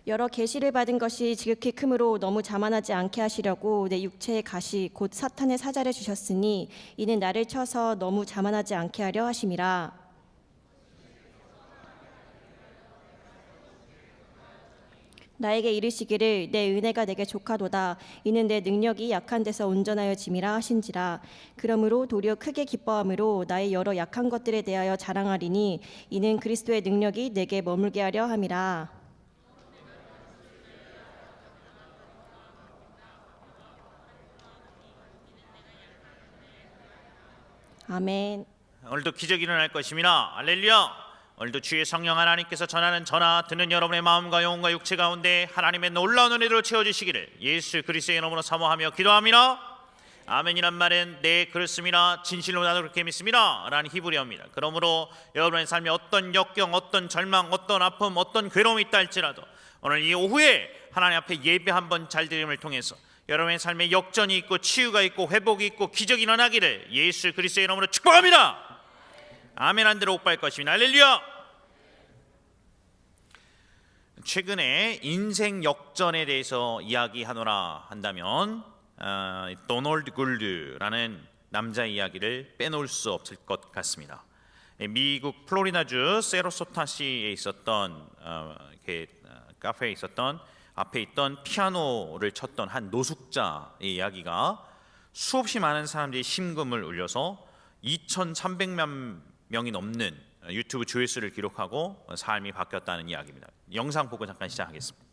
여러 계시를 받은 것이 지극히 크므로 너무 자만하지 않게 하시려고 내 육체의 가시 곧 사탄의 사자를 주셨으니 이는 나를 쳐서 너무 자만하지 않게 하려 하심이라. 나에게 이르시기를 내 은혜가 내게 족하도다. 이는 내 능력이 약한 데서 온전하여 짐이라 하신지라. 그러므로 도리어 크게 기뻐함으로 나의 여러 약한 것들에 대하여 자랑하리니 이는 그리스도의 능력이 내게 머물게 하려 함이라. 아멘. 오늘도 기적이 일어날 것입니다. 할렐루야. 오늘도 주의 성령 하나님께서 전하는 전화 듣는 여러분의 마음과 영혼과 육체 가운데 하나님의 놀라운 은혜로 채워주시기를 예수 그리스도의 이름으로 사모하며 기도합니다. 아멘이란 말은 네 그렇습니다, 진실로 나도 그렇게 믿습니다 라는 히브리어입니다. 그러므로 여러분의 삶에 어떤 역경, 어떤 절망, 어떤 아픔, 어떤 괴로움이 있다 할지라도 오늘 이 오후에 하나님 앞에 예배 한번 잘 드림을 통해서 여러분의 삶에 역전이 있고 치유가 있고 회복이 있고 기적이 일어나기를 예수 그리스도의 이름으로 축복합니다. 아멘 한 대로 옥바일 것입니다. 할렐루야. 최근에 인생 역전에 대해서 이야기하노라 한다면 도널드 굴드라는 남자 이야기를 빼놓을 수 없을 것 같습니다. 미국 플로리다주 세로소타시에 있었던 카페에 있었던 앞에 있던 피아노를 쳤던 한 노숙자의 이야기가 수없이 많은 사람들이 심금을 울려서 2,300만 명이 넘는 유튜브 조회수를 기록하고 삶이 바뀌었다는 이야기입니다. 영상 보고 잠깐 시작하겠습니다.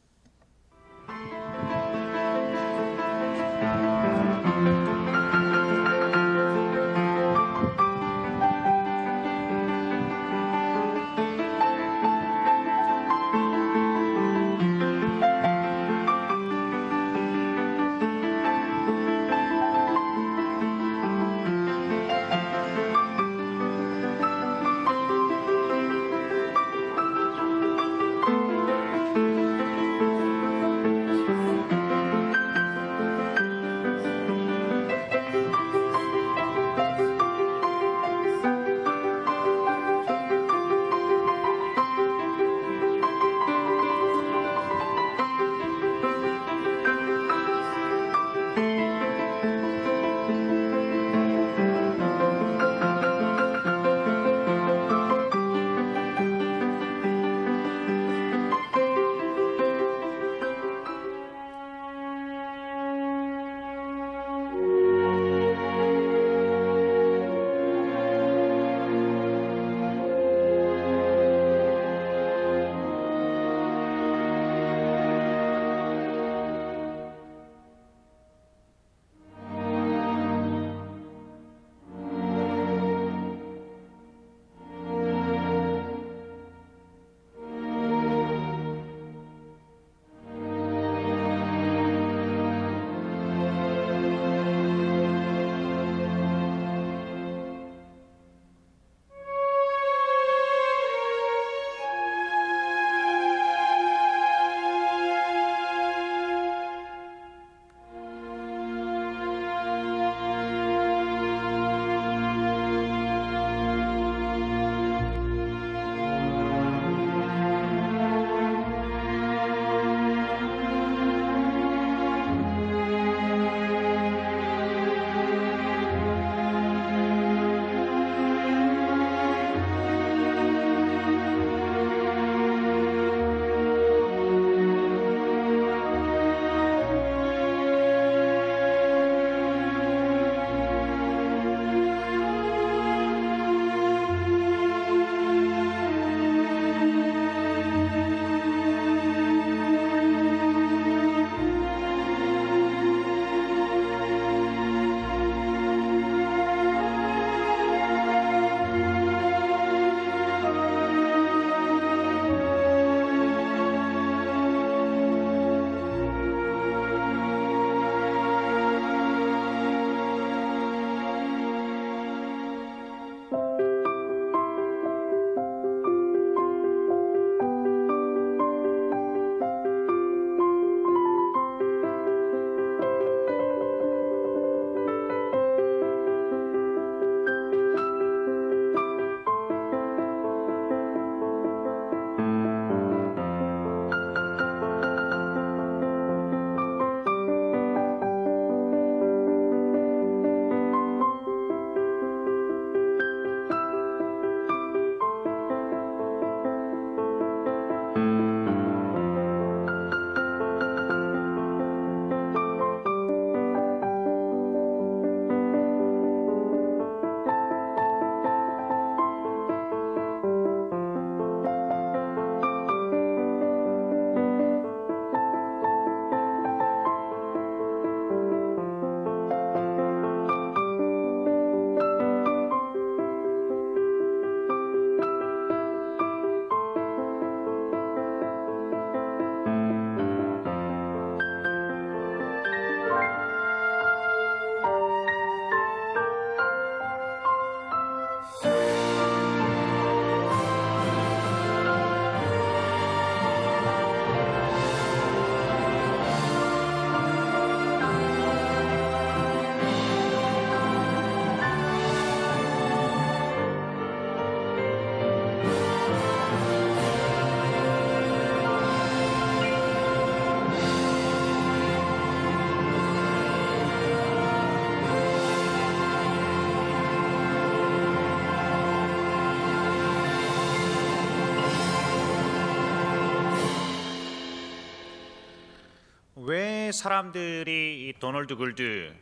왜 사람들이 이 도널드 굴드의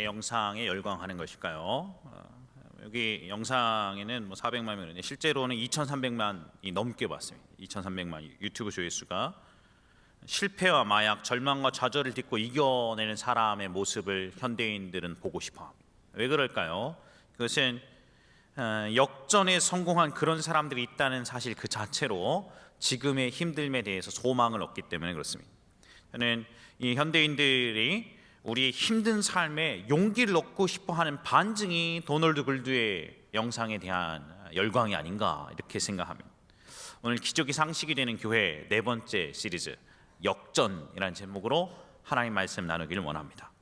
영상에 열광하는 것일까요? 여기 영상에는 뭐 400만 명인데 실제로는 2,300만이 넘게 봤습니다. 2,300만 유튜브 조회수가. 실패와 마약, 절망과 좌절을 딛고 이겨내는 사람의 모습을 현대인들은 보고 싶어합니다. 왜 그럴까요? 그것은 역전에 성공한 그런 사람들이 있다는 사실 그 자체로 지금의 힘듦에 대해서 소망을 얻기 때문에 그렇습니다. 저는 이 현대인들이 우리의 힘든 삶에 용기를 얻고 싶어하는 반증이 도널드 굴드의 영상에 대한 열광이 아닌가 이렇게 생각합니다. 오늘 기적이 상식이 되는 교회 네 번째 시리즈 역전이라는 제목으로 하나님 말씀 나누기를 원합니다.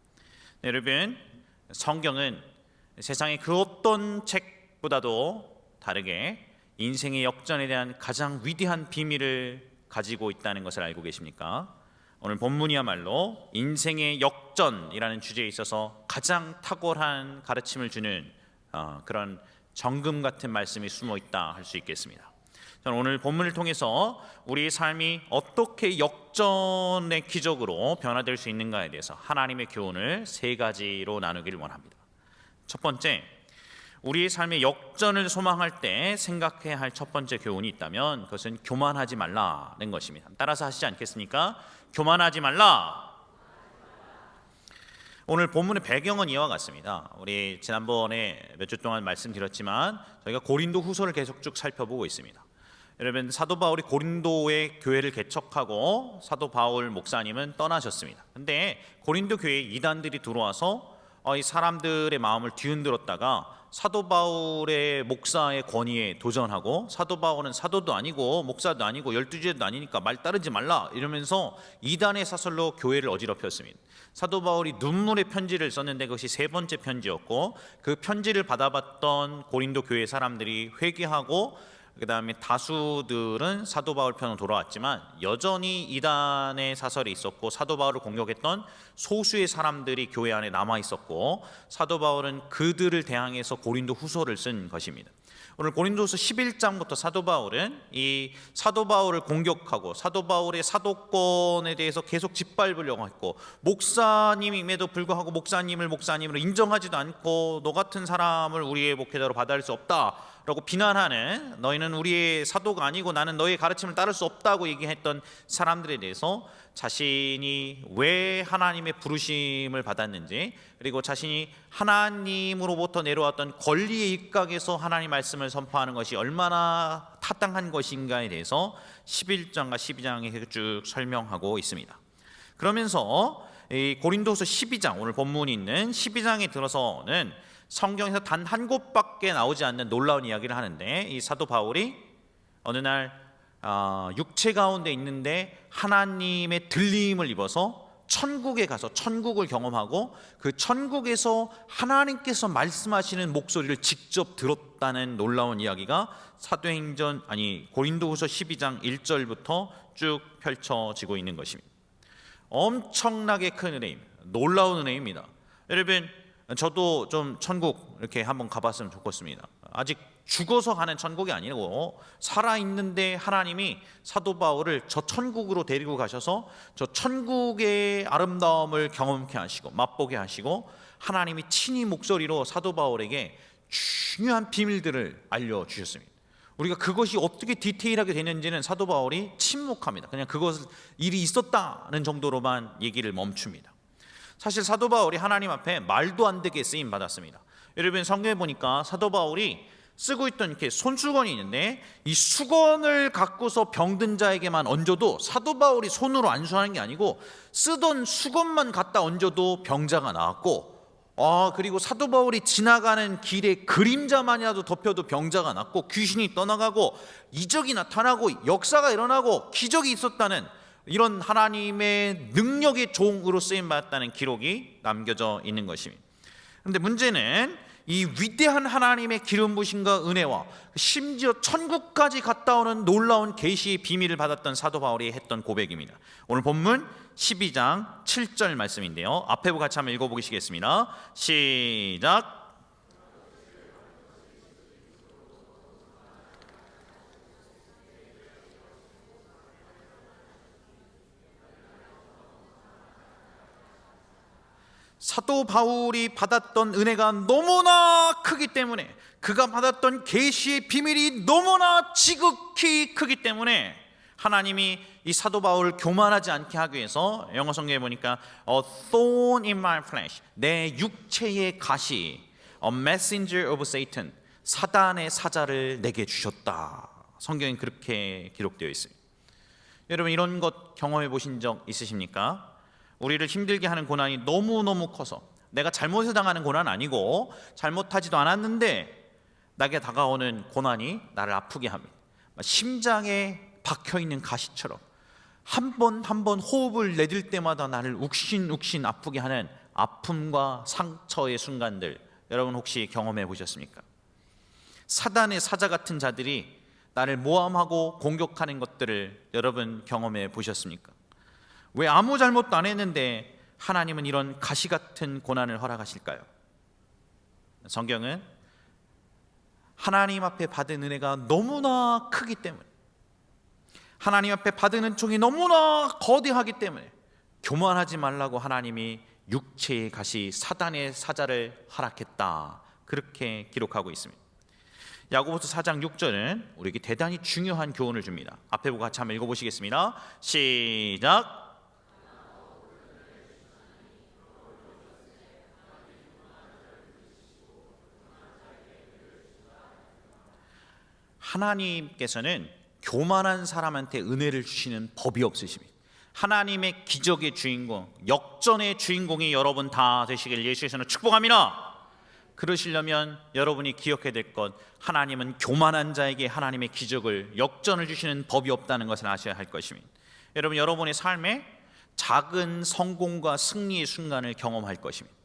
네, 여러분, 성경은 세상의 그 어떤 책보다도 다르게 인생의 역전에 대한 가장 위대한 비밀을 가지고 있다는 것을 알고 계십니까? 오늘 본문이야말로 인생의 역전이라는 주제에 있어서 가장 탁월한 가르침을 주는 그런 정금 같은 말씀이 숨어 있다 할 수 있겠습니다. 저는 오늘 본문을 통해서 우리의 삶이 어떻게 역전의 기적으로 변화될 수 있는가에 대해서 하나님의 교훈을 세 가지로 나누기를 원합니다. 첫 번째, 우리의 삶의 역전을 소망할 때 생각해야 할 첫 번째 교훈이 있다면 그것은 교만하지 말라는 것입니다. 따라서 하시지 않겠습니까? 교만하지 말라. 오늘 본문의 배경은 이와 같습니다. 우리 지난번에 몇 주 동안 말씀드렸지만 저희가 고린도 후서를 계속 쭉 살펴보고 있습니다. 여러분, 사도 바울이 고린도의 교회를 개척하고 사도 바울 목사님은 떠나셨습니다. 근데 고린도 교회에 이단들이 들어와서 이 사람들의 마음을 뒤흔들었다가 사도 바울의 목사의 권위에 도전하고 사도 바울은 사도도 아니고 목사도 아니고 12제도 아니니까 말 따르지 말라 이러면서 이단의 사설로 교회를 어지럽혔습니다. 사도 바울이 눈물의 편지를 썼는데 그것이 세 번째 편지였고 그 편지를 받아봤던 고린도 교회 사람들이 회개하고 그 다음에 다수들은 사도 바울 편으로 돌아왔지만 여전히 이단의 사설이 있었고 사도 바울을 공격했던 소수의 사람들이 교회 안에 남아 있었고 사도 바울은 그들을 대항해서 고린도 후서를 쓴 것입니다. 오늘 고린도서 11장부터 사도 바울은 이 사도 바울을 공격하고 사도 바울의 사도권에 대해서 계속 짓밟으려고 했고 목사님임에도 불구하고 목사님을 목사님으로 인정하지도 않고 너 같은 사람을 우리의 목회자로 받아들일 수 없다라고 비난하는 너희는 우리의 사도가 아니고 나는 너희의 가르침을 따를 수 없다고 얘기했던 사람들에 대해서 자신이 왜 하나님의 부르심을 받았는지 그리고 자신이 하나님으로부터 내려왔던 권리의 입각에서 하나님 말씀을 선포하는 것이 얼마나 타당한 것인가에 대해서 11장과 12장에 쭉 설명하고 있습니다. 그러면서 이 고린도서 12장 오늘 본문이 있는 12장에 들어서는 성경에서 단 한 곳밖에 나오지 않는 놀라운 이야기를 하는데 이 사도 바울이 어느 날 육체 가운데 있는데 하나님의 들림을 입어서 천국에 가서 천국을 경험하고 그 천국에서 하나님께서 말씀하시는 목소리를 직접 들었다는 놀라운 이야기가 고린도후서 12장 1절부터 쭉 펼쳐지고 있는 것입니다. 엄청나게 큰 은혜입니다. 놀라운 은혜입니다. 여러분, 저도 좀 천국 이렇게 한번 가봤으면 좋겠습니다. 아직 죽어서 가는 천국이 아니고 살아있는데 하나님이 사도 바울을 저 천국으로 데리고 가셔서 저 천국의 아름다움을 경험케 하시고 맛보게 하시고 하나님이 친히 목소리로 사도 바울에게 중요한 비밀들을 알려주셨습니다. 우리가 그것이 어떻게 디테일하게 되는지는 사도 바울이 침묵합니다. 그냥 그것 일이 있었다는 정도로만 얘기를 멈춥니다. 사실 사도 바울이 하나님 앞에 말도 안 되게 쓰임 받았습니다. 여러분, 성경에 보니까 사도 바울이 쓰고 있던 이렇게 손수건이 있는데 이 수건을 갖고서 병든 자에게만 얹어도 사도 바울이 손으로 안수하는 게 아니고 쓰던 수건만 갖다 얹어도 병자가 나았고 그리고 사도 바울이 지나가는 길에 그림자만이라도 덮여도 병자가 낫고 귀신이 떠나가고 이적이 나타나고 역사가 일어나고 기적이 있었다는 이런 하나님의 능력의 종으로 쓰임받았다는 기록이 남겨져 있는 것입니다. 그런데 문제는 이 위대한 하나님의 기름 부심과 은혜와 심지어 천국까지 갔다 오는 놀라운 계시의 비밀을 받았던 사도 바울이 했던 고백입니다. 오늘 본문 12장 7절 말씀인데요. 앞에 같이 한번 읽어보시겠습니다. 시작. 사도 바울이 받았던 은혜가 너무나 크기 때문에, 그가 받았던 계시의 비밀이 너무나 지극히 크기 때문에 하나님이 이 사도 바울을 교만하지 않게 하기 위해서 영어 성경에 보니까 A thorn in my flesh, 내 육체의 가시, A messenger of Satan, 사단의 사자를 내게 주셨다. 성경엔 그렇게 기록되어 있어요. 여러분, 이런 것 경험해 보신 적 있으십니까? 우리를 힘들게 하는 고난이 너무너무 커서, 내가 잘못을 당하는 고난은 아니고 잘못하지도 않았는데 나에게 다가오는 고난이 나를 아프게 합니다. 심장에 박혀있는 가시처럼 한 번 한 번 호흡을 내쉴 때마다 나를 욱신욱신 아프게 하는 아픔과 상처의 순간들, 여러분 혹시 경험해 보셨습니까? 사단의 사자 같은 자들이 나를 모함하고 공격하는 것들을 여러분 경험해 보셨습니까? 왜 아무 잘못도 안 했는데 하나님은 이런 가시 같은 고난을 허락하실까요? 성경은 하나님 앞에 받은 은혜가 너무나 크기 때문에, 하나님 앞에 받은 은총이 너무나 거대하기 때문에 교만하지 말라고 하나님이 육체의 가시, 사단의 사자를 허락했다, 그렇게 기록하고 있습니다. 야고보서 4장 6절은 우리에게 대단히 중요한 교훈을 줍니다. 앞에 보고 같이 한번 읽어보시겠습니다. 시작. 하나님께서는 교만한 사람한테 은혜를 주시는 법이 없으십니다. 하나님의 기적의 주인공, 역전의 주인공이 여러분 다 되시길 예수께서는 축복합니다. 그러시려면 여러분이 기억해야 될 것, 하나님은 교만한 자에게 하나님의 기적을, 역전을 주시는 법이 없다는 것을 아셔야 할 것입니다. 여러분, 여러분의 삶에 작은 성공과 승리의 순간을 경험할 것입니다.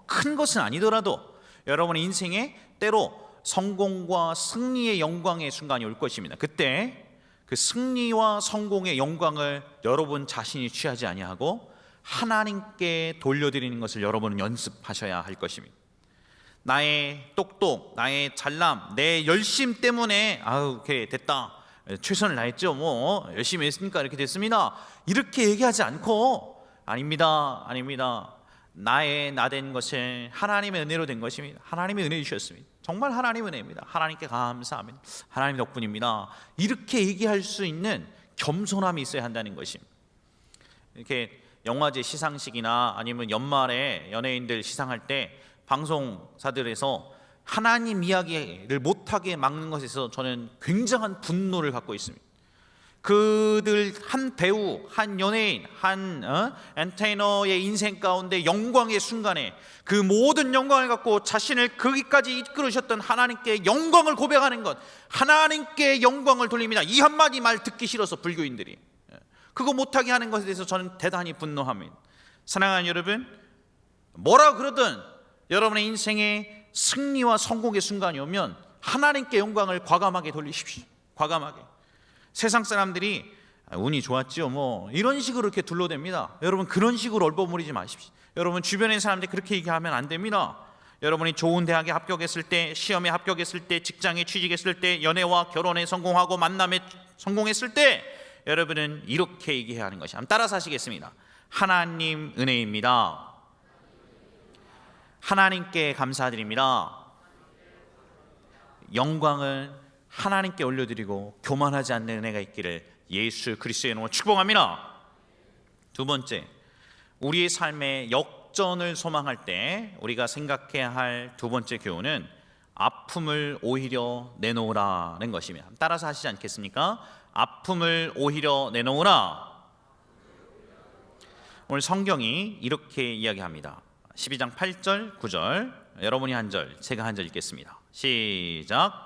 큰 것은 아니더라도 여러분의 인생에 때로 성공과 승리의 영광의 순간이 올 것입니다. 그때 그 승리와 성공의 영광을 여러분 자신이 취하지 아니하고 하나님께 돌려드리는 것을 여러분은 연습하셔야 할 것입니다. 나의 똑똑, 나의 잘남, 내 열심 때문에 이렇게 됐다, 최선을 다했죠, 열심히 했으니까 이렇게 됐습니다, 이렇게 얘기하지 않고 아닙니다, 나의 나된 것은 하나님의 은혜로 된 것입니다. 하나님의 은혜 주셨습니다. 정말 하나님의 은혜입니다. 하나님께 감사합니다. 하나님 덕분입니다. 이렇게 얘기할 수 있는 겸손함이 있어야 한다는 것입니다. 이렇게 영화제 시상식이나 아니면 연말에 연예인들 시상할 때 방송사들에서 하나님 이야기를 못하게 막는 것에서 저는 굉장한 분노를 갖고 있습니다. 그들 한 배우, 한 연예인, 한 엔터테이너의 인생 가운데 영광의 순간에 그 모든 영광을 갖고 자신을 거기까지 이끌으셨던 하나님께 영광을 고백하는 것, 하나님께 영광을 돌립니다. 이 한마디 말 듣기 싫어서 불교인들이 그거 못하게 하는 것에 대해서 저는 대단히 분노합니다. 사랑하는 여러분, 뭐라 그러든 여러분의 인생에 승리와 성공의 순간이 오면 하나님께 영광을 과감하게 돌리십시오. 과감하게. 세상 사람들이 운이 좋았지요, 이런 식으로 이렇게 둘러댑니다. 여러분, 그런 식으로 얼버무리지 마십시오. 여러분, 주변의 사람들이 그렇게 얘기하면 안 됩니다. 여러분이 좋은 대학에 합격했을 때, 시험에 합격했을 때, 직장에 취직했을 때, 연애와 결혼에 성공하고 만남에 성공했을 때 여러분은 이렇게 얘기해야 하는 것이, 한번 따라서 하시겠습니다. 하나님 은혜입니다. 하나님께 감사드립니다. 영광을 하나님께 올려드리고 교만하지 않는 은혜가 있기를 예수 그리스도의 이름으로 축복합니다. 두 번째, 우리의 삶의 역전을 소망할 때 우리가 생각해야 할 두 번째 교훈은 아픔을 오히려 내놓으라는 것입니다. 따라서 하시지 않겠습니까? 아픔을 오히려 내놓으라. 오늘 성경이 이렇게 이야기합니다. 12장 8절 9절, 여러분이 한 절, 제가 한 절 읽겠습니다. 시작.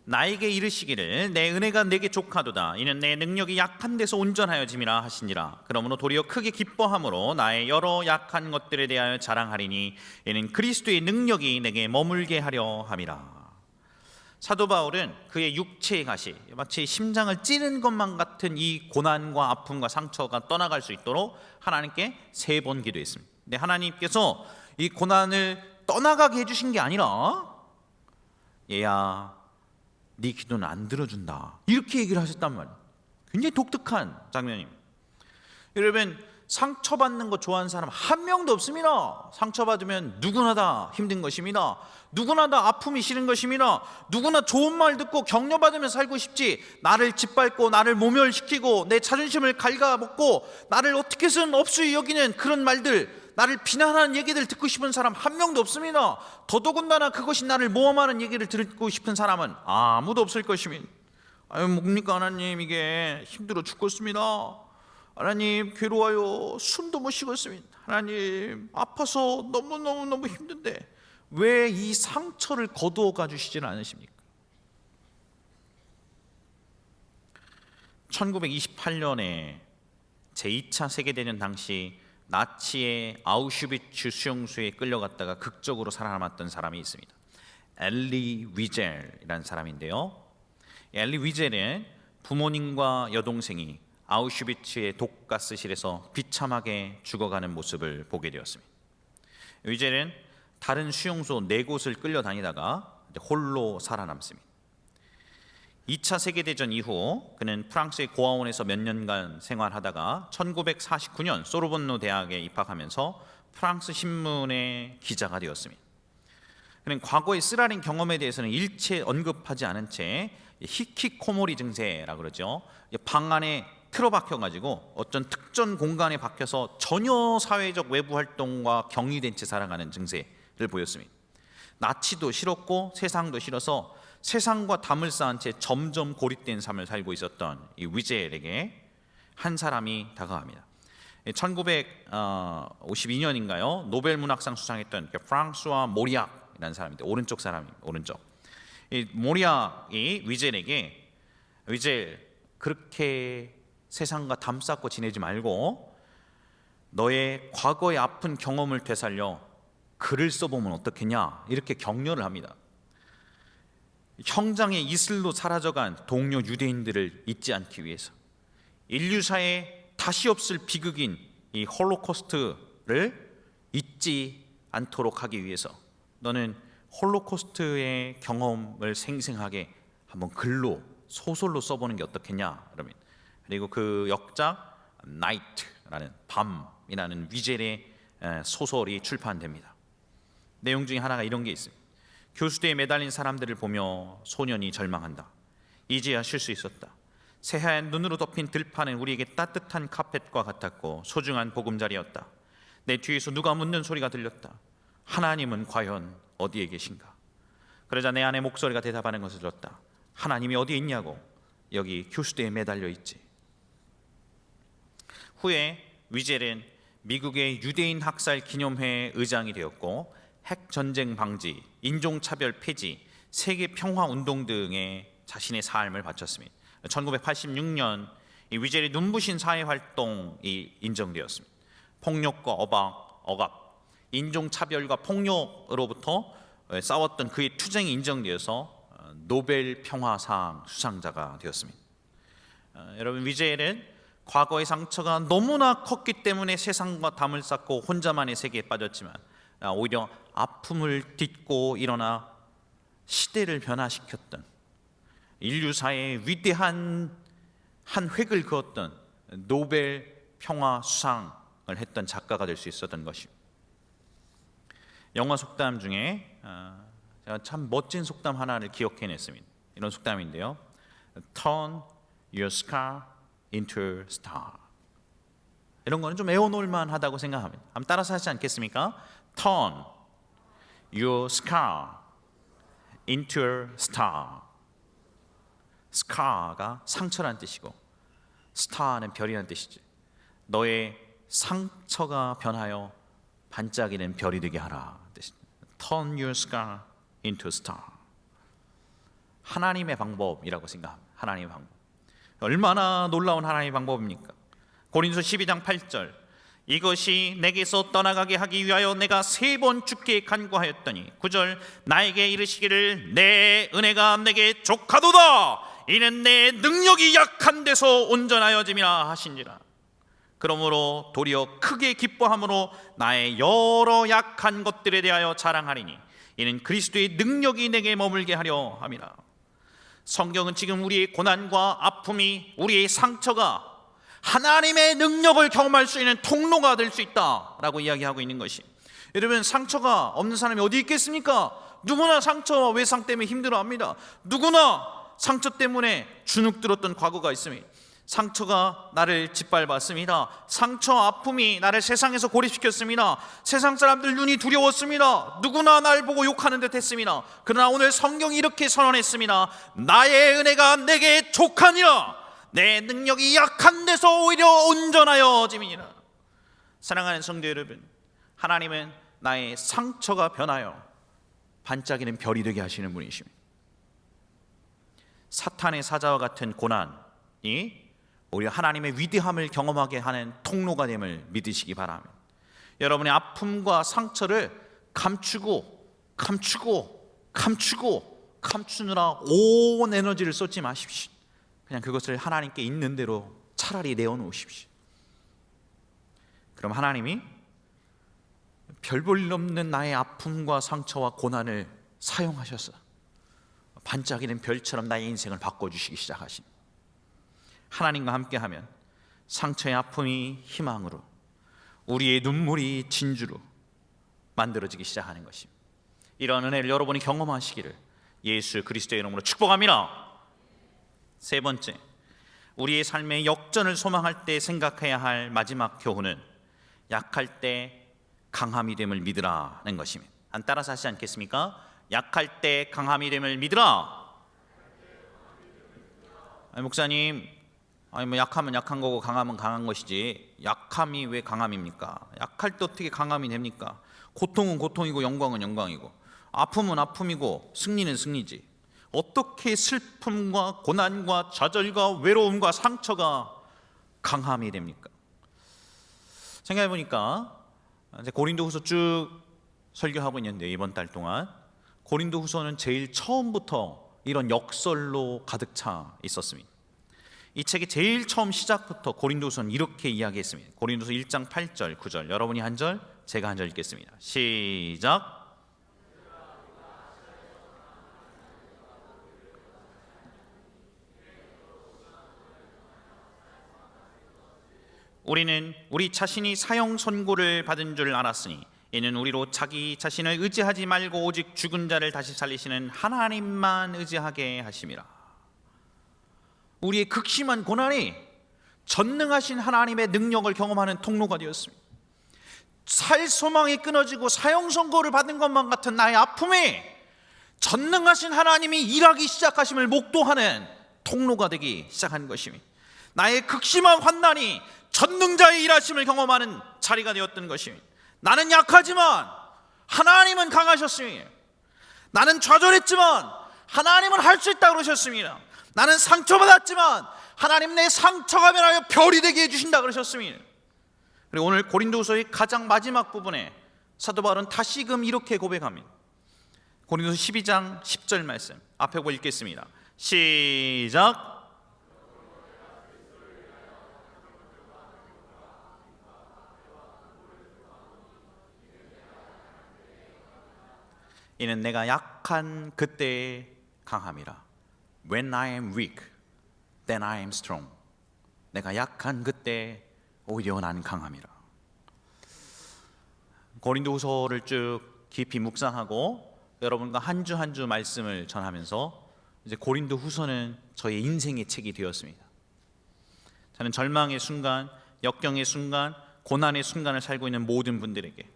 나에게 이르시기를 내 은혜가 내게 족하도다. 이는 내 능력이 약한 데서 온전하여짐이라 하시니라. 그러므로 도리어 크게 기뻐함으로 나의 여러 약한 것들에 대하여 자랑하리니 이는 그리스도의 능력이 내게 머물게 하려 함이라. 사도 바울은 그의 육체의 가시, 마치 심장을 찌는 것만 같은 이 고난과 아픔과 상처가 떠나갈 수 있도록 하나님께 3번 기도했습니다. 근데 하나님께서 이 고난을 떠나가게 해주신 게 아니라, 얘야, 네 기도는 안 들어준다, 이렇게 얘기를 하셨단 말이에요. 굉장히 독특한 장면입니다. 여러분, 상처받는 거 좋아하는 사람 한 명도 없습니다. 상처받으면 누구나 다 힘든 것입니다. 누구나 다 아픔이 싫은 것입니다. 누구나 좋은 말 듣고 격려받으며 살고 싶지, 나를 짓밟고 나를 모멸시키고 내 자존심을 갉아먹고 나를 어떻게든 업수히 여기는 그런 말들, 나를 비난하는 얘기들 듣고 싶은 사람 한 명도 없습니다. 더더군다나 그것이 나를 모함하는 얘기를 듣고 싶은 사람은 아무도 없을 것입니다. 아유, 뭡니까 하나님, 이게 힘들어 죽겠습니다. 하나님, 괴로워요. 숨도 못 쉬겠습니다. 하나님, 아파서 너무 힘든데 왜 이 상처를 거두어 가주시지는 않으십니까? 1928년에 제2차 세계대전 당시 나치의 아우슈비츠 수용소에 끌려갔다가 극적으로 살아남았던 사람이 있습니다. 엘리 위젤이라는 사람인데요, 엘리 위젤은 부모님과 여동생이 아우슈비츠의 독가스실에서 비참하게 죽어가는 모습을 보게 되었습니다. 위젤은 다른 수용소 4곳을 끌려다니다가 홀로 살아남습니다. 2차 세계대전 이후 그는 프랑스의 고아원에서 몇 년간 생활하다가 1949년 소르본노 대학에 입학하면서 프랑스 신문의 기자가 되었습니다. 그는 과거의 쓰라린 경험에 대해서는 일체 언급하지 않은 채 히키코모리 증세라고 그러죠. 방 안에 틀어박혀 가지고 어떤 특정 공간에 박혀서 전혀 사회적 외부 활동과 격리된 채 살아가는 증세를 보였습니다. 나치도 싫었고 세상도 싫어서 세상과 담을 쌓은 채 점점 고립된 삶을 살고 있었던 이 위젤에게 한 사람이 다가갑니다. 1952년인가요? 노벨 문학상 수상했던 프랑스와 모리악이라는 사람인데, 오른쪽 사람입니다. 오른쪽. 이 모리악이 위젤에게, 위젤, 그렇게 세상과 담 쌓고 지내지 말고 너의 과거의 아픈 경험을 되살려 글을 써보면 어떻겠냐, 이렇게 격려를 합니다. 형장의 이슬로 사라져간 동료 유대인들을 잊지 않기 위해서, 인류사에 다시 없을 비극인 이 홀로코스트를 잊지 않도록 하기 위해서 너는 홀로코스트의 경험을 생생하게 한번 글로, 소설로 써보는 게 어떻겠냐, 그러면. 그리고 그 역작 나이트라는, 밤이라는 위젤의 소설이 출판됩니다. 내용 중에 하나가 이런 게 있습니다. 교수대에 매달린 사람들을 보며 소년이 절망한다. 이제야 쉴 수 있었다. 새하얀 눈으로 덮인 들판은 우리에게 따뜻한 카펫과 같았고 소중한 보금자리였다. 내 뒤에서 누가 묻는 소리가 들렸다. 하나님은 과연 어디에 계신가? 그러자 내 안의 목소리가 대답하는 것을 들었다. 하나님이 어디에 있냐고? 여기 교수대에 매달려 있지. 후에 위젤은 미국의 유대인 학살 기념회의 의장이 되었고, 핵전쟁 방지, 인종차별 폐지, 세계 평화 운동 등에 자신의 삶을 바쳤습니다. 1986년 이 위젤의 눈부신 사회 활동이 인정되었습니다. 폭력과 억압, 인종차별과 폭력으로부터 싸웠던 그의 투쟁이 인정되어서 노벨 평화상 수상자가 되었습니다. 여러분, 위젤은 과거의 상처가 너무나 컸기 때문에 세상과 담을 쌓고 혼자만의 세계에 빠졌지만, 오히려 아픔을 딛고 일어나 시대를 변화시켰던, 인류사의 위대한 한 획을 그었던 노벨 평화 수상을 했던 작가가 될 수 있었던 것입니다. 영화 속담 중에 제가 참 멋진 속담 하나를 기억해냈습니다. 이런 속담인데요, Turn your scar into a star. 이런 거는 좀 외워놓을 만하다고 생각합니다. 한번 따라서 하지 않겠습니까? Turn your scar into a star. scar가 상처라는 뜻이고 star는 별이라는 뜻이지. 너의 상처가 변하여 반짝이는 별이 되게 하라 뜻입니다. Turn your scar into a star. 하나님의 방법이라고 생각합니다. 하나님의 방법. 얼마나 놀라운 하나님의 방법입니까? 고린도서 12장 8절, 이것이 내게서 떠나가게 하기 위하여 내가 3번 주께 간구하였더니, 9절, 나에게 이르시기를 내 은혜가 내게 족하도다. 이는 내 능력이 약한 데서 온전하여짐이라 하신지라. 그러므로 도리어 크게 기뻐함으로 나의 여러 약한 것들에 대하여 자랑하리니 이는 그리스도의 능력이 내게 머물게 하려 함이라. 성경은 지금 우리의 고난과 아픔이, 우리의 상처가 하나님의 능력을 경험할 수 있는 통로가 될 수 있다라고 이야기하고 있는 것이, 여러분, 상처가 없는 사람이 어디 있겠습니까? 누구나 상처와 외상 때문에 힘들어합니다. 누구나 상처 때문에 주눅 들었던 과거가 있습니다. 상처가 나를 짓밟았습니다. 상처 아픔이 나를 세상에서 고립시켰습니다. 세상 사람들 눈이 두려웠습니다. 누구나 날 보고 욕하는 듯 했습니다. 그러나 오늘 성경이 이렇게 선언했습니다. 나의 은혜가 내게 족하니라. 내 능력이 약한 데서 오히려 온전하여 짐이니라. 사랑하는 성도 여러분, 하나님은 나의 상처가 변하여 반짝이는 별이 되게 하시는 분이십니다. 사탄의 사자와 같은 고난이 오히려 하나님의 위대함을 경험하게 하는 통로가 됨을 믿으시기 바랍니다. 여러분의 아픔과 상처를 감추느라 온 에너지를 쏟지 마십시오. 그냥 그것을 하나님께 있는 대로 차라리 내어놓으십시오. 그럼 하나님이 별 볼 일 없는 나의 아픔과 상처와 고난을 사용하셔서 반짝이는 별처럼 나의 인생을 바꿔주시기 시작하신, 하나님과 함께하면 상처의 아픔이 희망으로, 우리의 눈물이 진주로 만들어지기 시작하는 것입니다. 이런 은혜를 여러분이 경험하시기를 예수 그리스도의 이름으로 축복합니다. 세 번째, 우리의 삶의 역전을 소망할 때 생각해야 할 마지막 교훈은 약할 때 강함이 됨을 믿으라는 것입니다. 안 따라서 하시지 않겠습니까? 약할 때 강함이 됨을 믿으라. 아니, 목사님, 뭐 약하면 약한 거고 강하면 강한 것이지 약함이 왜 강함입니까? 약할 때 어떻게 강함이 됩니까? 고통은 고통이고 영광은 영광이고 아픔은 아픔이고 승리는 승리지, 어떻게 슬픔과 고난과 좌절과 외로움과 상처가 강함이 됩니까? 생각해보니까 고린도후서 쭉 설교하고 있는데, 이번 달 동안 고린도후서는 제일 처음부터 이런 역설로 가득 차 있었습니다. 이 책의 제일 처음 시작부터 고린도서는 이렇게 이야기했습니다. 고린도서 1장 8절 9절, 여러분이 한 절, 제가 한 절 읽겠습니다. 시작. 우리는 우리 자신이 사형 선고를 받은 줄 알았으니 이는 우리로 자기 자신을 의지하지 말고 오직 죽은 자를 다시 살리시는 하나님만 의지하게 하심이라. 우리의 극심한 고난이 전능하신 하나님의 능력을 경험하는 통로가 되었습니다. 살 소망이 끊어지고 사형 선고를 받은 것만 같은 나의 아픔이 전능하신 하나님이 일하기 시작하심을 목도하는 통로가 되기 시작한 것입니다. 나의 극심한 환난이 전능자의 일하심을 경험하는 자리가 되었던 것입니다. 나는 약하지만 하나님은 강하셨습니다. 나는 좌절했지만 하나님은 할 수 있다고 그러셨습니다. 나는 상처받았지만 하나님 내 상처가 변하여 별이 되게 해주신다 그러셨습니다. 그리고 오늘 고린도후서의 가장 마지막 부분에 사도 바울은 다시금 이렇게 고백합니다. 고린도서 12장 10절 말씀 앞에 보고 읽겠습니다. 시작. 이는 내가 약한 그때의 강함이라. When I am weak, then I am strong. 내가 약한 그때 오히려 나는 강함이라. 고린도후서를 쭉 깊이 묵상하고 여러분과 한 주 한 주 말씀을 전하면서 이제 고린도후서는 저의 인생의 책이 되었습니다. 저는 절망의 순간, 역경의 순간, 고난의 순간을 살고 있는 모든 분들에게,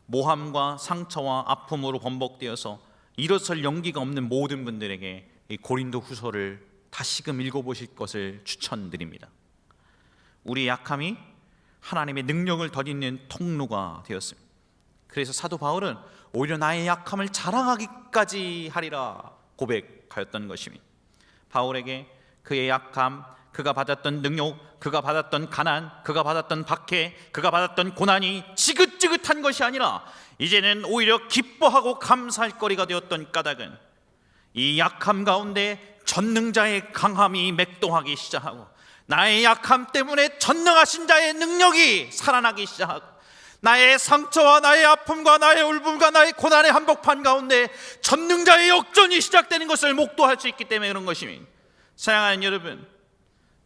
모함과 상처와 아픔으로 번복되어서 일어설 용기가 없는 모든 분들에게 이 고린도후서를 다시금 읽어보실 것을 추천드립니다. 우리의 약함이 하나님의 능력을 덧입는 통로가 되었습니다. 그래서 사도 바울은 오히려 나의 약함을 자랑하기까지 하리라 고백하였던 것입니다. 바울에게 그의 약함, 그가 받았던 능력, 그가 받았던 가난, 그가 받았던 박해, 그가 받았던 고난이 지긋지긋한 것이 아니라 이제는 오히려 기뻐하고 감사할 거리가 되었던 까닭은 이 약함 가운데 전능자의 강함이 맥동하기 시작하고 나의 약함 때문에 전능하신 자의 능력이 살아나기 시작하고 나의 상처와 나의 아픔과 나의 울분과 나의 고난의 한복판 가운데 전능자의 역전이 시작되는 것을 목도할 수 있기 때문에 그런 것입니다. 사랑하는 여러분,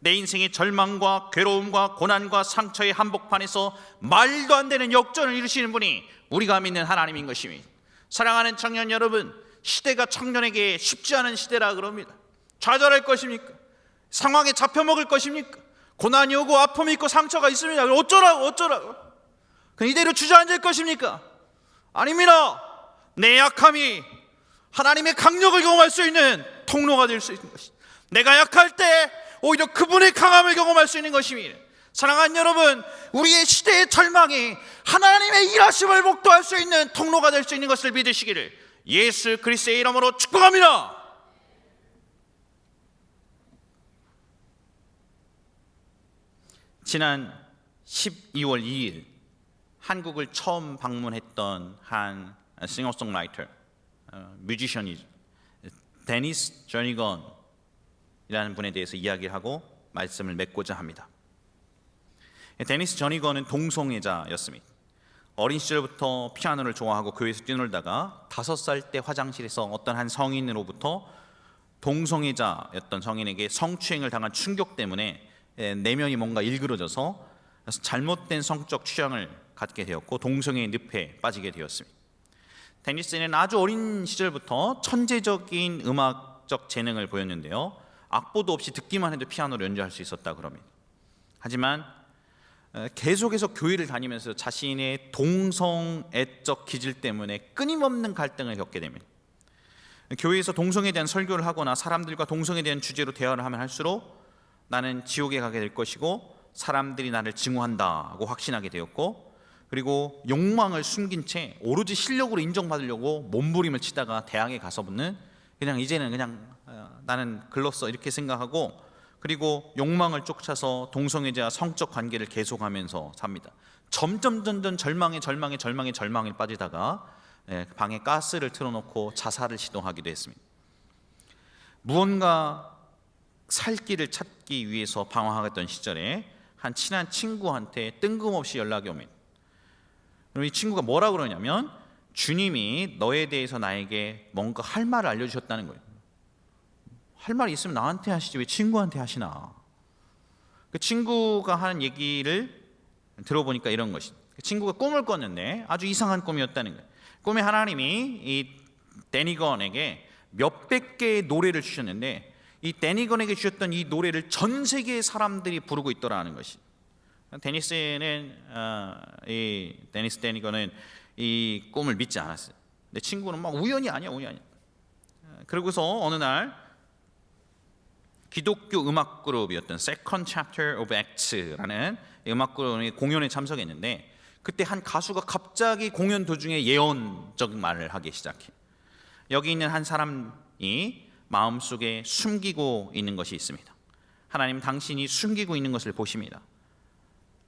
내 인생의 절망과 괴로움과 고난과 상처의 한복판에서 말도 안 되는 역전을 이루시는 분이 우리가 믿는 하나님인 것입니다. 사랑하는 청년 여러분, 시대가 청년에게 쉽지 않은 시대라 그럽니다. 좌절할 것입니까? 상황에 잡혀먹을 것입니까? 고난이 오고 아픔이 있고 상처가 있습니다. 어쩌라고? 그럼 이대로 주저앉을 것입니까? 아닙니다. 내 약함이 하나님의 강력을 경험할 수 있는 통로가 될 수 있는 것입니다. 내가 약할 때 오히려 그분의 강함을 경험할 수 있는 것입니다. 사랑하는 여러분, 우리의 시대의 절망이 하나님의 일하심을 목도할 수 있는 통로가 될 수 있는 것을 믿으시기를 예수 그리스도의 이름으로 축복합니다. 지난 12월 2일 한국을 처음 방문했던 한 싱어송라이터, 뮤지션이 데니스 저니건이라는 분에 대해서 이야기를 하고 말씀을 맺고자 합니다. 데니스 저니건은 동성애자였습니다. 어린 시절부터 피아노를 좋아하고 교회에서 뛰놀다가 5살 때 화장실에서 어떤 한 성인으로부터 동성애자였던 성인에게 성추행을 당한 충격 때문에 내면이 뭔가 일그러져서 잘못된 성적 취향을 갖게 되었고 동성애의 늪에 빠지게 되었습니다. 데니스는 아주 어린 시절부터 천재적인 음악적 재능을 보였는데요, 악보도 없이 듣기만 해도 피아노를 연주할 수 있었다 그럽니다. 하지만 계속해서 교회를 다니면서 자신의 동성애적 기질 때문에 끊임없는 갈등을 겪게 됩니다. 교회에서 동성애에 대한 설교를 하거나 사람들과 동성애에 대한 주제로 대화를 하면 할수록 나는 지옥에 가게 될 것이고 사람들이 나를 증오한다고 확신하게 되었고, 그리고 욕망을 숨긴 채 오로지 실력으로 인정받으려고 몸부림을 치다가 대학에 가서는 그냥 이제는 그냥 나는 글렀어 이렇게 생각하고, 그리고 욕망을 쫓아서 동성애자와 성적 관계를 계속하면서 삽니다. 점점 절망에 빠지다가 방에 가스를 틀어놓고 자살을 시도하기도 했습니다. 무언가 살 길을 찾기 위해서 방황하던 시절에 한 친한 친구한테 뜬금없이 연락이 옵니다. 그럼 이 친구가 뭐라고 그러냐면 주님이 너에 대해서 나에게 뭔가 할 말을 알려주셨다는 거예요. 할 말이 있으면 나한테 하시지 왜 친구한테 하시나. 그 친구가 하는 얘기를 들어보니까 이런 것이, 그 친구가 꿈을 꿨는데 아주 이상한 꿈이었다는 거예요. 꿈에 하나님이 이 데니건에게 몇백 개의 노래를 주셨는데 이 데니건에게 주셨던 이 노래를 전 세계의 사람들이 부르고 있더라는 것이. 데니스 데니건은 이 꿈을 믿지 않았어요. 근데 친구는 막 우연이 아니야. 그러고서 어느 날 기독교 음악 그룹이었던 Second Chapter of Acts라는 음악 그룹의 공연에 참석했는데, 그때 한 가수가 갑자기 공연 도중에 예언적 말을 하기 시작해. 여기 있는 한 사람이 마음속에 숨기고 있는 것이 있습니다. 하나님 당신이 숨기고 있는 것을 보십니다.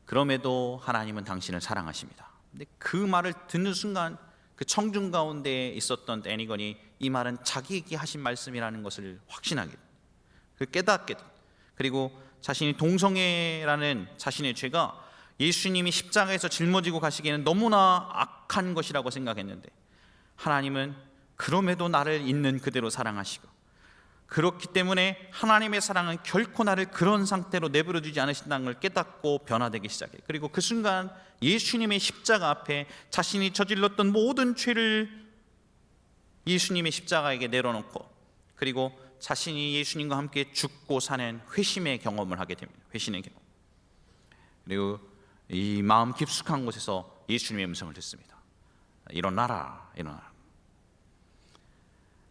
그럼에도 하나님은 당신을 사랑하십니다. 근데 그 말을 듣는 순간 그 청중 가운데 있었던 데니건이 이 말은 자기에게 하신 말씀이라는 것을 확신하게 됩니다. 깨닫게 됩니다. 그리고 자신이 동성애라는 자신의 죄가 예수님이 십자가에서 짊어지고 가시기에는 너무나 악한 것이라고 생각했는데 하나님은 그럼에도 나를 있는 그대로 사랑하시고, 그렇기 때문에 하나님의 사랑은 결코 나를 그런 상태로 내버려 두지 않으신다는 걸 깨닫고 변화되기 시작해요. 그리고 그 순간 예수님의 십자가 앞에 자신이 저질렀던 모든 죄를 예수님의 십자가에게 내려놓고, 그리고 자신이 예수님과 함께 죽고 사는 회심의 경험을 하게 됩니다. 회심의 경험. 그리고 이 마음 깊숙한 곳에서 예수님의 음성을 듣습니다. 일어나라.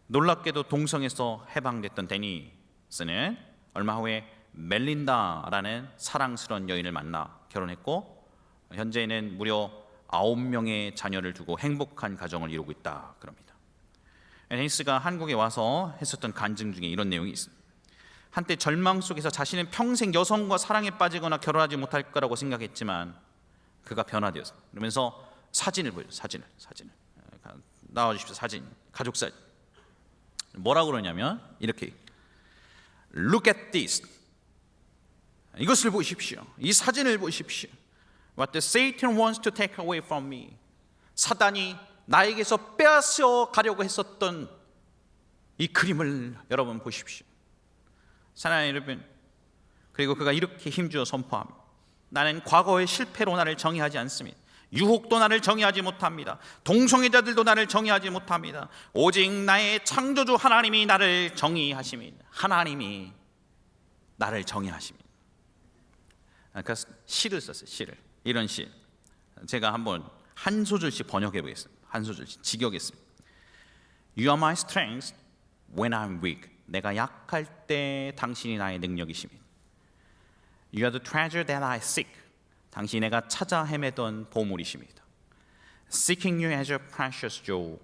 놀랍게도 동성에서 해방됐던 데니스는 얼마 후에 멜린다라는 사랑스러운 여인을 만나 결혼했고, 현재는 무려 9명의 자녀를 두고 행복한 가정을 이루고 있다 그럽니다. 데니스가 한국에 와서 했었던 간증 중에 이런 내용이 있습니다. 한때 절망 속에서 자신은 평생 여성과 사랑에 빠지거나 결혼하지 못할 거라고 생각했지만 그가 변화되었습니다. 그러면서 사진을 보여요. 사진을 나와주십시오. 사진, 가족 사진. 뭐라고 그러냐면 이렇게 Look at this. 이것을 보십시오. 이 사진을 보십시오. What the Satan wants to take away from me. 사단이 나에게서 빼앗어 가려고 했었던 이 그림을 여러분 보십시오. 사랑하는 여러분, 그리고 그가 이렇게 힘주어 선포합니다. 나는 과거의 실패로 나를 정의하지 않습니다. 유혹도 나를 정의하지 못합니다. 동성애자들도 나를 정의하지 못합니다. 오직 나의 창조주 하나님이 나를 정의하십니다. 하나님이 나를 정의하십니다. 그래서 시를 썼어요. 시를. 이런 시 제가 한번 한 소절씩 번역해 보겠습니다. 한 소절씩 직역했습니다. You are my strength when I'm weak. 내가 약할 때 당신이 나의 능력이십니다. You are the treasure that I seek. 당신이 내가 찾아 헤매던 보물이십니다. Seeking you as a precious jewel.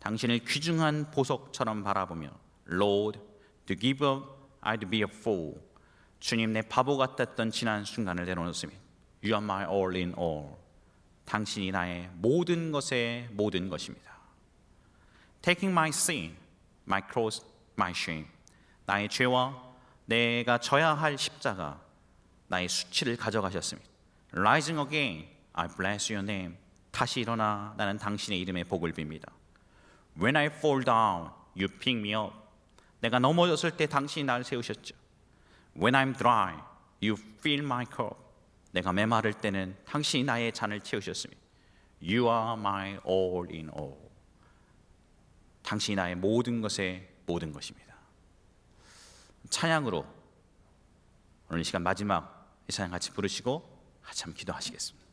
당신을 귀중한 보석처럼 바라보며 Lord, to give up I'd be a fool. 주님, 내 바보 같았던 지난 순간을 내려놓습니다. You are my all in all. 당신이 나의 모든 것의 모든 것입니다. Taking my sin, my cross, my shame. 나의 죄와 내가 져야 할 십자가, 나의 수치를 가져가셨습니다. Rising again, I bless your name. 다시 일어나 나는 당신의 이름에 복을 빕니다. When I fall down, you pick me up. 내가 넘어졌을 때 당신이 나를 세우셨죠. When I'm dry, you fill my cup. 내가 메마를 때는 당신이 나의 잔을 채우셨습니다. You are my all in all. 당신이 나의 모든 것의 모든 것입니다. 찬양으로 오늘 이 시간 마지막 이 찬양 같이 부르시고 같이 한번 기도하시겠습니다.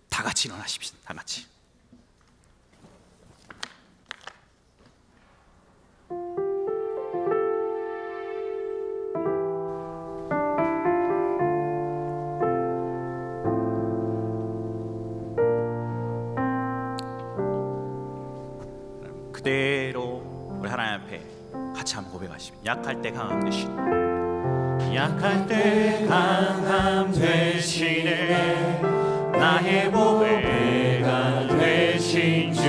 다 같이 일어나십시다. 다 같이. 그대로 우리 하나님 앞에 같이 한번 고백하십니다. 약할 때 강함 되시네. 약할 때 강함 되시네. 나의 보배가 되신 주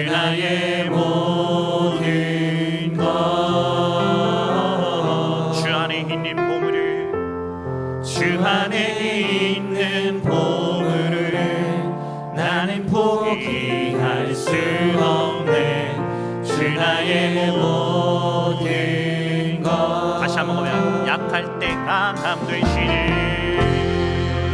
나의 모든 것. 주 안에 있는 보물을 주 안에 있는 보물을 나는 포기할 수 없네. 주 나의 모든 것. 다시 한번 보면 약할 때 강함 되시네.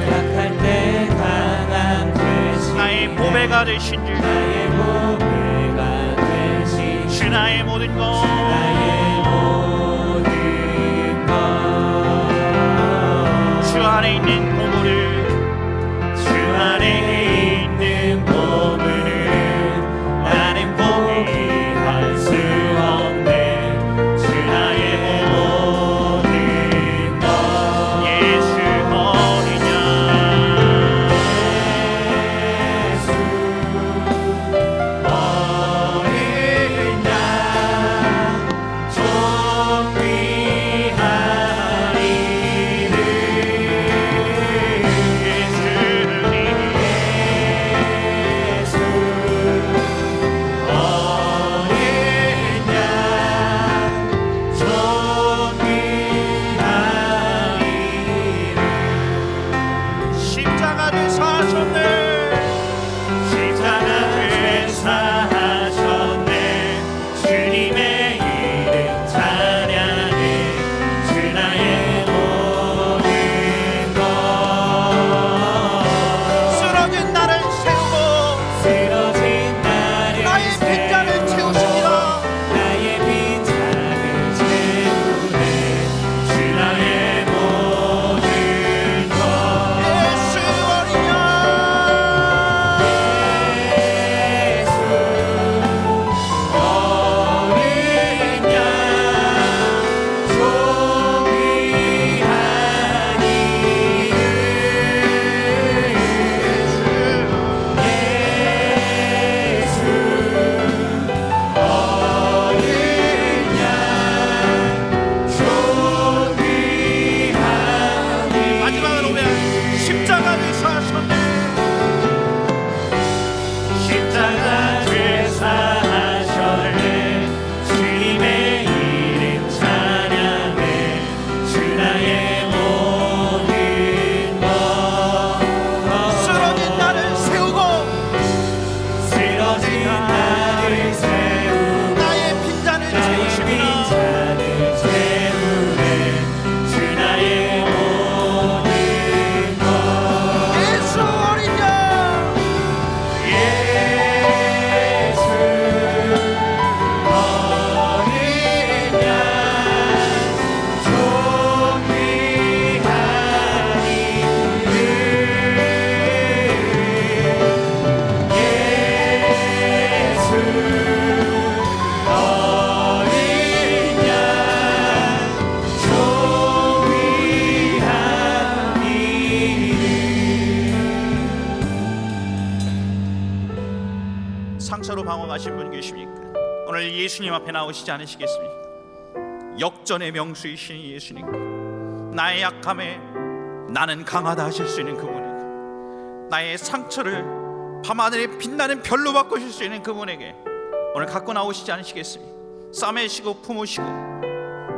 약할 때 강함 되시네. 나의 보배가 되신 주 나의 보배가 되신 주 나의 모든 것. 주 나의 모든 것. 주 안에 있는 보물을 주 안에 있는 보물을 나는 포기할 수 없네. 주 나의 모든 것. 예수 어린 양 예수 어린 양 존귀한 이름 상처로 방황하신 분 계십니까? 오늘 예수님 앞에 나오시지 않으시겠습니까? 역전의 명수이신 예수님, 나의 약함에 나는 강하다 하실 수 있는 그분에게, 나의 상처를 밤하늘에 빛나는 별로 바꾸실 수 있는 그분에게 오늘 갖고 나오시지 않으시겠습니까? 싸매시고 품으시고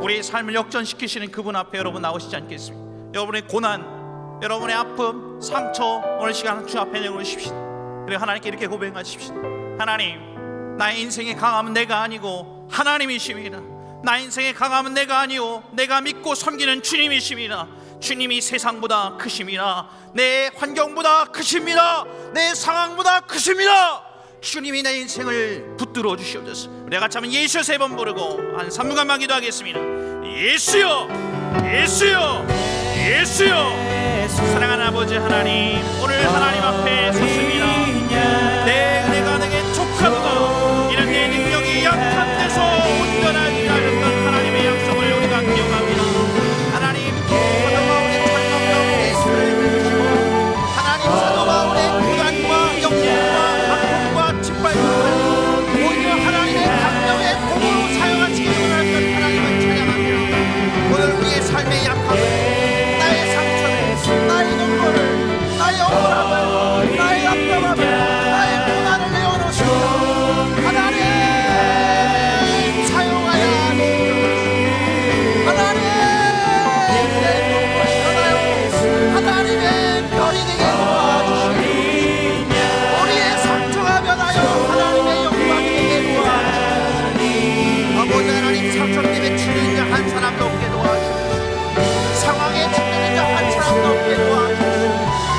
우리의 삶을 역전시키시는 그분 앞에 여러분 나오시지 않겠습니까? 여러분의 고난, 여러분의 아픔, 상처 오늘 시간 주 앞에 내놓으십시오. 그리고 하나님께 이렇게 고백하십시오. 하나님, 나의 인생의 강함은 내가 아니고 하나님이십니다. 나의 인생의 강함은 내가 아니오 내가 믿고 섬기는 주님이십니다. 주님이 세상보다 크십니다. 내 환경보다 크십니다. 내 상황보다 크십니다. 주님이 내 인생을 붙들어 주시옵소서. 우리가 같이 한번 예수 3번 부르고 한 3분간만 기도하겠습니다. 예수여, 예수여, 예수여. 사랑하는 아버지 하나님, 오늘 하나님 앞에 섰습니다. 내 은혜가 내게 족하도다. 이런 내 능력이 약한 데서 온전하지 않았던 하나님의 약속을 우리가 기억합니다. 하나님, 사도 바울의 찬양 가운데 예수를 믿으시고 하나님 사도 바울의 고난과 역경과 아픔과 짓밟힘을 오히려 하나님의 강력의 공으로 사용하시기 원하셨던 하나님을 찬양합니다. 오늘 우리의 삶의 약함을, 나의 상처를, 나의 눈물을, 나의 억울함을, 나의 압박함을, 나의 고난을 내어놓으시고 하나님 사용하여 주시옵소서. 하나님 내 눈물 일어나요. 하나님의 별이 되게 도와주시옵소서. 우리의 상처가 변하여 하나님의 영광이 되게 도와주시옵소서. 아버지 하나님, 상처 때문에 치는 자 한 사람도 없게 도와주시옵소서. 상황에 치는 자 한 사람도 없게 도와주시옵소서.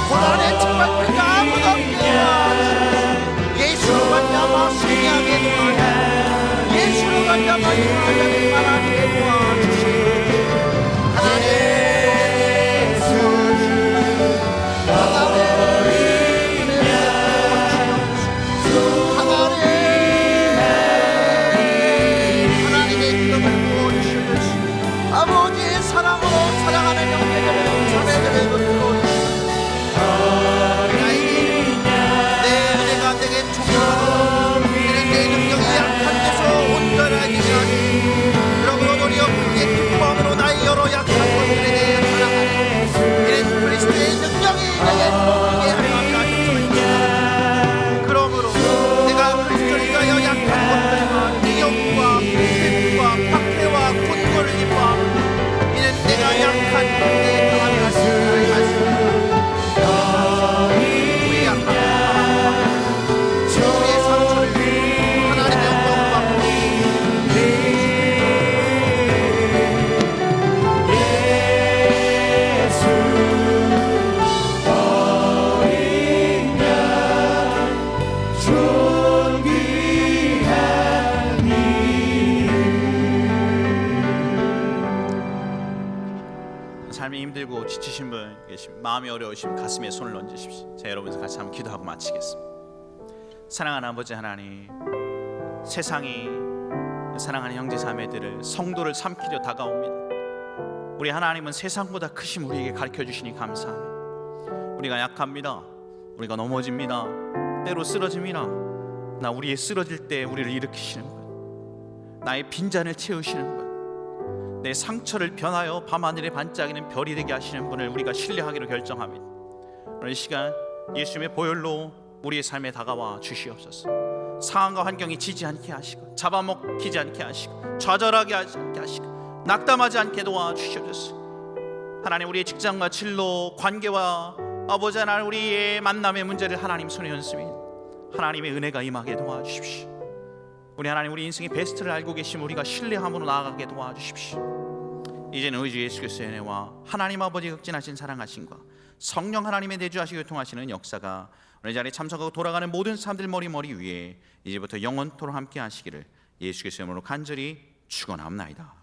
고난에 짓밟힌 자 아무도 없게 도와주시옵소서. 예수로 말미암아 승리하게 도와주시옵소서. 예수로 말미암아 일어나는 말하게 도와주시옵소서. 하나님 하나님의 기름을 부어주시옵소서. 아버지의 사랑으로 사랑하는 형제들을 자매들을 붙들어주시옵소서. 나에게 내 은혜가 내게 충만하고 이는 내 능력이 약한 데서 온전하게 하니 그러므로 도리어 그의 기쁨으로 나의 여러 약한 것들에 대해 사랑하니 이는 그리스도의 능력이 내게 통하게 하리라 하셨소이다. 그러므로 내가 그리스도를 위하여 약한 것들과 미움과 핍과 박해와 곤고를 입어하고 이는 내가 약한 내 강함이 하시는 말씀입니다. 우리 약함을 우리의 상처를 하나님의 영광을 받고 삶이 힘들고 지치신 분 계시면 마음이 어려우시면 가슴에 손을 얹으십시오. 자, 여러분들 같이 한번 기도하고 마치겠습니다. 사랑하는 아버지 하나님, 세상이 사랑하는 형제 자매들을 성도를 삼키려 다가옵니다. 우리 하나님은 세상보다 크심 우리에게 가르쳐 주시니 감사합니다. 우리가 약합니다. 우리가 넘어집니다. 때로 쓰러집니다. 나 우리의 쓰러질 때 우리를 일으키시는 분, 나의 빈잔을 채우시는 분, 내 상처를 변하여 밤하늘에 반짝이는 별이 되게 하시는 분을 우리가 신뢰하기로 결정합니다. 오늘 이 시간 예수님의 보혈로 우리의 삶에 다가와 주시옵소서. 상황과 환경이 지지 않게 하시고 잡아먹히지 않게 하시고 좌절하게 하지 않게 하시고 낙담하지 않게 도와주시옵소서. 하나님, 우리의 직장과 진로, 관계와 아버지 하나님 우리의 만남의 문제를 하나님 손에 얹습니다. 하나님의 은혜가 임하게 도와주십시오. 우리 하나님, 우리 인생의 베스트를 알고 계시면 우리가 신뢰함으로 나아가게 도와주십시오. 이제는 의주 예수 그리스도의 은혜와 하나님 아버지 극진하신 사랑하심과 성령 하나님의 내주하시고 교통하시는 역사가 오늘 자리에 참석하고 돌아가는 모든 사람들 머리 위에 이제부터 영원토록 함께 하시기를 예수 그리스도의 이름으로 간절히 축원합니다.